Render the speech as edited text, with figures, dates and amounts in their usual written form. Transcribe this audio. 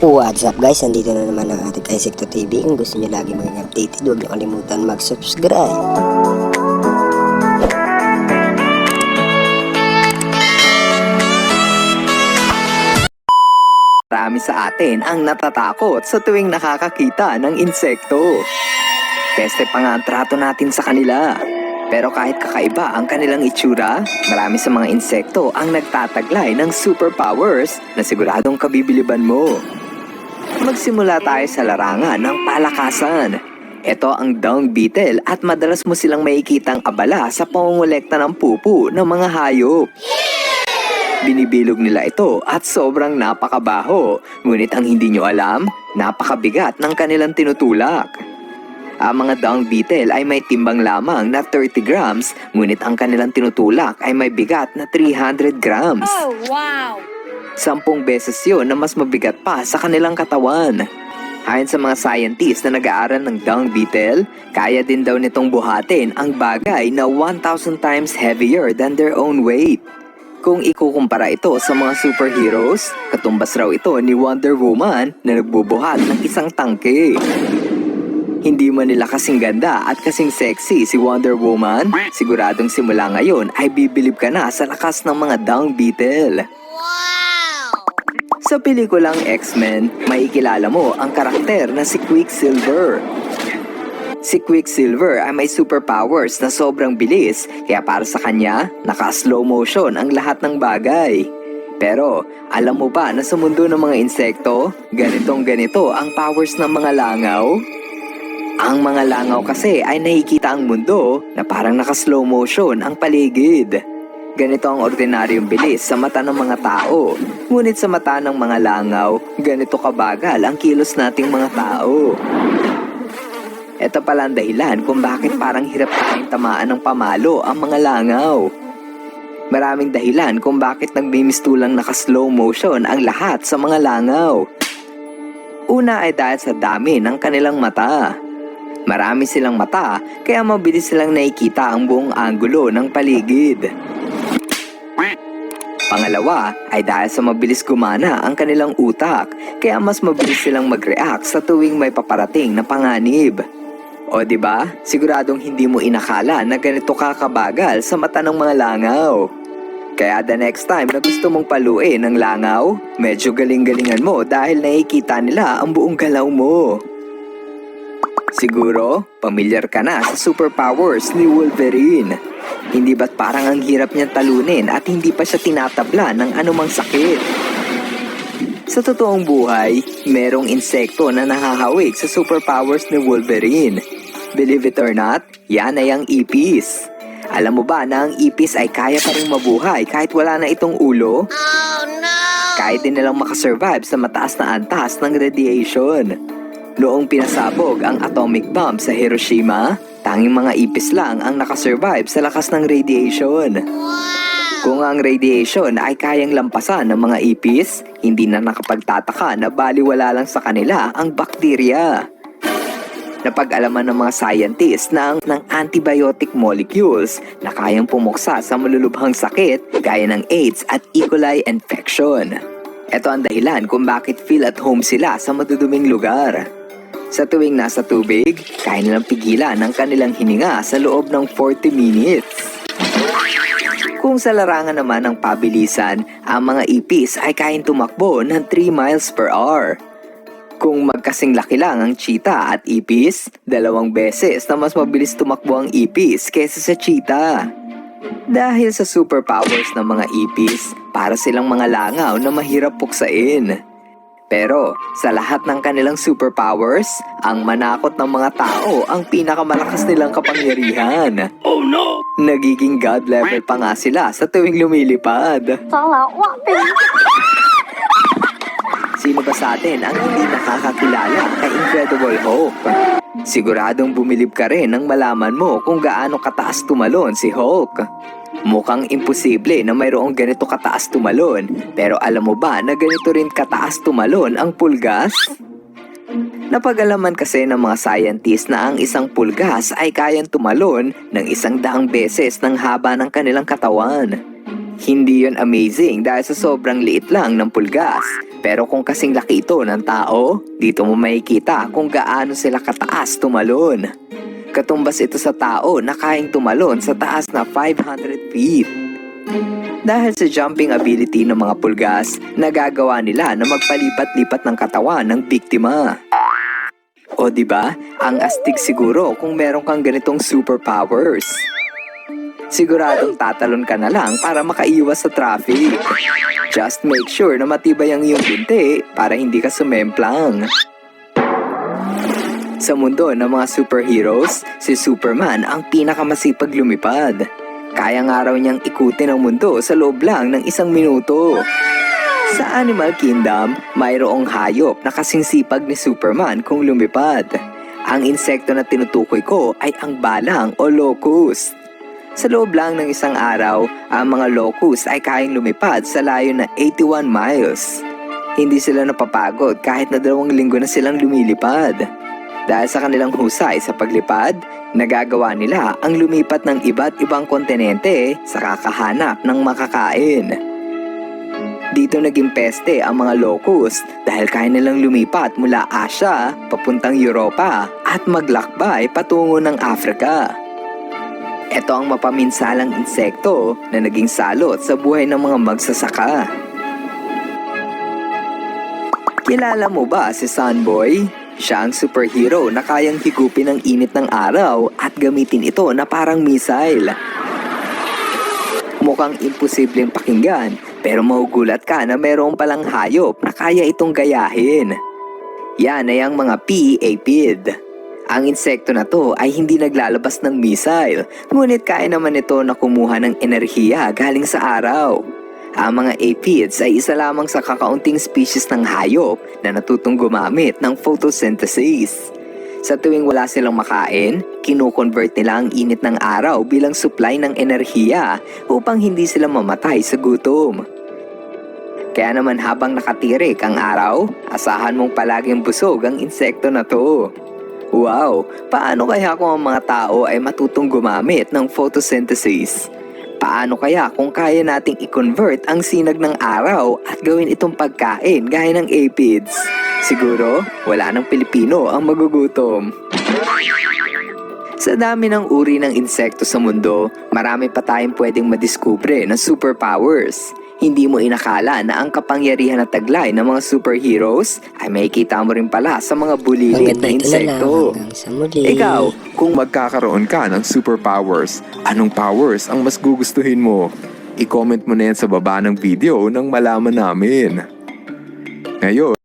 What's up guys, nandito na naman ang ating Insecto TV. Kung gusto nyo lagi maging updated, huwag nyo kalimutan mag-subscribe. Marami sa atin ang natatakot sa tuwing nakakakita ng insekto. Peste pa nga ang trato natin sa kanila. Pero kahit kakaiba ang kanilang itsura, marami sa mga insekto ang nagtataglay ng superpowers na siguradong kabibiliban mo. Magsimula tayo sa larangan ng palakasan. Ito ang dung beetle at madalas mo silang makikitang abala sa pangungulekta ng pupu ng mga hayop. Binibilog nila ito at sobrang napakabaho, ngunit ang hindi nyo alam, napakabigat ng kanilang tinutulak. Ang mga dung beetle ay may timbang lamang na 30 grams, ngunit ang kanilang tinutulak ay may bigat na 300 grams. Oh, wow! 10 beses yun na mas mabigat pa sa kanilang katawan. Ayon sa mga scientists na nag-aaral ng dung beetle, kaya din daw nitong buhatin ang bagay na 1,000 times heavier than their own weight. Kung ikukumpara ito sa mga superheroes, katumbas raw ito ni Wonder Woman na nagbubuhat ng isang tangke. Hindi man nila kasing ganda at kasing sexy si Wonder Woman, siguradong simula ngayon ay bibilib ka na sa lakas ng mga dung beetle. Sa pelikulang X-Men, maikilala mo ang karakter na si Quicksilver. Si Quicksilver ay may superpowers na sobrang bilis, kaya para sa kanya, naka-slow motion ang lahat ng bagay. Pero, alam mo ba na sa mundo ng mga insekto, ganitong-ganito ang powers ng mga langaw? Ang mga langaw kasi ay nakikita ang mundo na parang naka-slow motion ang paligid. Ganito ang ordinaryong bilis sa mata ng mga tao. Ngunit sa mata ng mga langaw, ganito kabagal ang kilos nating mga tao. Ito pala ang dahilan kung bakit parang hirap tayong tamaan ng pamalo ang mga langaw. Maraming dahilan kung bakit nagbimistulang naka-slow motion ang lahat sa mga langaw. Una ay dahil sa dami ng kanilang mata. Marami silang mata, kaya mabilis silang nakikita ang buong anggulo ng paligid. Pangalawa ay dahil sa mabilis gumana ang kanilang utak, kaya mas mabilis silang mag-react sa tuwing may paparating na panganib. O diba, siguradong hindi mo inakala na ganito kakabagal sa mata ng mga langaw. Kaya the next time na gusto mong paluin ng langaw, medyo galing-galingan mo dahil nakikita nila ang buong galaw mo. Siguro, pamilyar ka na sa superpowers ni Wolverine. Hindi ba't parang ang hirap niyang talunin at hindi pa siya tinatabla ng anumang sakit? Sa totoong buhay, merong insekto na nahahawig sa superpowers ni Wolverine. Believe it or not, yan ay ang ipis. Alam mo ba na ang ipis ay kaya pa rin mabuhay kahit wala na itong ulo? Oh, no! Kaya din nilang makasurvive sa mataas na antas ng radiation. Noong pinasabog ang atomic bomb sa Hiroshima, tanging mga ipis lang ang nakasurvive sa lakas ng radiation. Kung ang radiation ay kayang lampasan ng mga ipis, hindi na nakapagtataka na baliwala lang sa kanila ang bakterya. Napag-alaman ng mga scientists na ng antibiotic molecules na kayang pumuksa sa malulubhang sakit gaya ng AIDS at E. coli infection. Ito ang dahilan kung bakit feel at home sila sa maduduming lugar. Sa tuwing nasa tubig, kaya nilang pigilan ang kanilang hininga sa loob ng 40 minutes. Kung sa larangan naman ng pabilisan, ang mga ipis ay kayang tumakbo ng 3 miles per hour. Kung magkasing laki lang ang cheetah at ipis, 2 beses na mas mabilis tumakbo ang ipis kaysa sa cheetah. Dahil sa superpowers ng mga ipis, para silang mga langaw na mahirap puksain. Pero sa lahat ng kanilang superpowers, ang manakot ng mga tao ang pinakamalakas nilang kapangyarihan. Oh no! Nagiging god level pa nga sila sa tuwing lumilipad. Sino ba sa atin ang hindi nakakakilala kay Incredible Hulk? Siguradong bumilib ka rin nang malaman mo kung gaano kataas tumalon si Hulk. Mukhang imposible na mayroong ganito kataas tumalon, pero alam mo ba na ganito rin kataas tumalon ang pulgas? Napag-alaman kasi ng mga scientists na ang isang pulgas ay kayang tumalon ng 100 beses ng haba ng kanilang katawan. Hindi yon amazing dahil sa sobrang liit lang ng pulgas, Pero kung kasing laki ito ng tao, dito mo makikita kung gaano sila kataas tumalon. Katumbas ito sa tao na kayang tumalon sa taas na 500 feet. Dahil sa jumping ability ng mga pulgas, nagagawa nila na magpalipat-lipat ng katawan ng biktima. O diba, ang astig siguro kung meron kang ganitong superpowers. Siguradong tatalon ka na lang para makaiwas sa traffic. Just make sure na matibay ang iyong binti para hindi ka sumemplang. Sa mundo ng mga superheroes, si Superman ang pinakamasipag lumipad. Kaya nga raw niyang ikutin ang mundo sa loob lang ng 1 minuto. Sa Animal Kingdom, mayroong hayop na kasing sipag ni Superman kung lumipad. Ang insekto na tinutukoy ko ay ang balang o locust. Sa loob lang ng 1 araw, ang mga locust ay kayang lumipad sa layo na 81 miles. Hindi sila napapagod kahit na 2 linggo na silang lumilipad. Dahil sa kanilang husay sa paglipad, nagagawa nila ang lumipat ng iba't ibang kontinente sa kakahanap ng makakain. Dito naging peste ang mga locust dahil kaya nilang lumipat mula Asia papuntang Europa at maglakbay patungo ng Africa. Ito ang mapaminsalang insekto na naging salot sa buhay ng mga magsasaka. Kilala mo ba si Sunboy? Siya ang superhero na kayang higupin ang init ng araw at gamitin ito na parang missile. Mukhang imposibleng pakinggan pero magugulat ka na mayroon palang hayop na kaya itong gayahin. Yan ay ang mga P-apid. Ang insekto na to ay hindi naglalabas ng missile, ngunit kaya naman ito na kumuha ng enerhiya galing sa araw. Ang mga apids ay isa lamang sa kakaunting species ng hayop na natutong gumamit ng photosynthesis. Sa tuwing wala silang makain, kino-convert nila ang init ng araw bilang supply ng enerhiya upang hindi sila mamatay sa gutom. Kaya naman habang nakatirik ang araw, asahan mong palaging busog ang insekto na to. Wow! Paano kaya kung ang mga tao ay matutong gumamit ng photosynthesis? Paano kaya kung kaya nating i-convert ang sinag ng araw at gawin itong pagkain gaya ng apids? Siguro, wala nang Pilipino ang magugutom. Sa dami ng uri ng insekto sa mundo, marami pa tayong pwedeng madiskubre ng superpowers. Hindi mo inakala na ang kapangyarihan at taglay ng mga superheroes ay makikita mo rin pala sa mga bulilit na insekto. Hanggang sa muli. Ikaw, Kung magkakaroon ka ng superpowers, anong powers ang mas gugustuhin mo? I-comment mo na yan sa baba ng video nang malaman namin. Ngayon,